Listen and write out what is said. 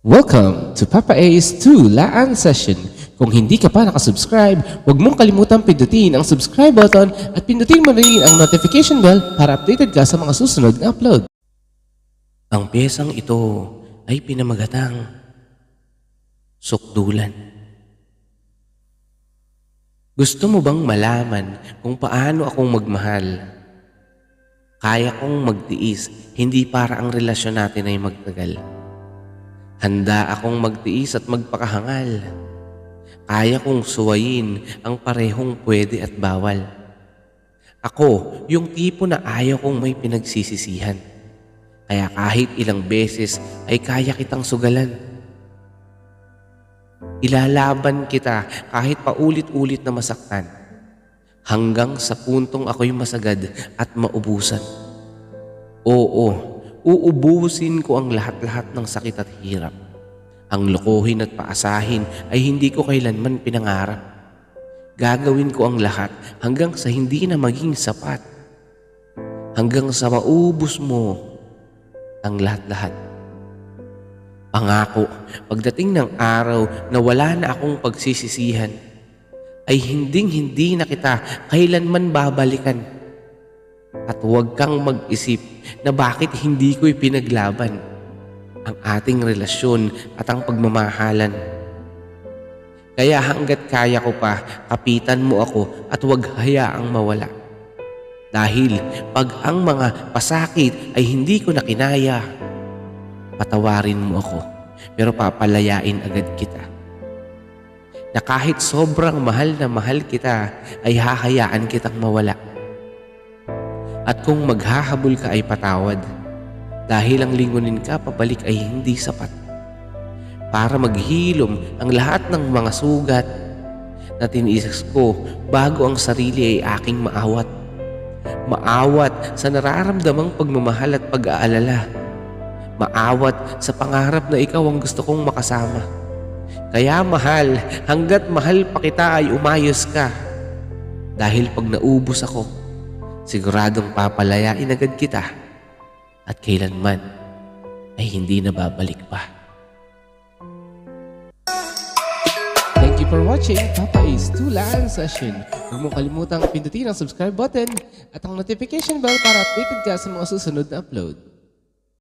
Welcome to Papa A's 2 Laan Session. Kung hindi ka pa nakasubscribe, huwag mong kalimutang pindutin ang subscribe button at pindutin mo rin ang notification bell para updated ka sa mga susunod na upload. Ang piyesang ito ay pinamagatang sukdulan. Gusto mo bang malaman kung paano akong magmahal? Kaya kong magtiis, hindi para ang relasyon natin ay magtagal. Handa akong magtiis at magpakahangal. Kaya kong suwayin ang parehong pwede at bawal. Ako, yung tipo na ayaw kong may pinagsisisihan. Kaya kahit ilang beses ay kaya kitang sugalan. Ilalaban kita kahit paulit-ulit na masaktan. Hanggang sa puntong ako'y masagad at maubusan. Oo, uubusin ko ang lahat-lahat ng sakit at hirap. Ang lokohin at paasahin ay hindi ko kailanman pinangarap. Gagawin ko ang lahat hanggang sa hindi na maging sapat. Hanggang sa maubos mo ang lahat-lahat. Pangako, pagdating ng araw na wala na akong pagsisisihan, ay hinding-hindi na kita kailanman babalikan. At huwag kang mag-isip na bakit hindi ko'y pinaglaban ang ating relasyon at ang pagmamahalan. Kaya hanggat kaya ko pa, kapitan mo ako at huwag hayaang mawala. Dahil pag ang mga pasakit ay hindi ko na kinaya, patawarin mo ako pero papalayain agad kita. Na kahit sobrang mahal na mahal kita, ay hahayaan kitang mawala. At kung maghahabol ka ay patawad, dahil ang lingunin ka pabalik ay hindi sapat. Para maghilom ang lahat ng mga sugat na tiniis ko bago ang sarili ay aking maawat. Maawat sa nararamdamang pagmamahal at pag-aalala. Maawat sa pangarap na ikaw ang gusto kong makasama. Kaya mahal, hanggat mahal pa kita ay umayos ka. Dahil pag naubos ako, siguradong papalayain agad kita at kailanman ay hindi na babalik pa. Thank you for watching Papa A's 2 Laan Session. Huwag mong kalimutang pindutin ang subscribe button at ang notification bell para updated ka sa mga susunod na upload.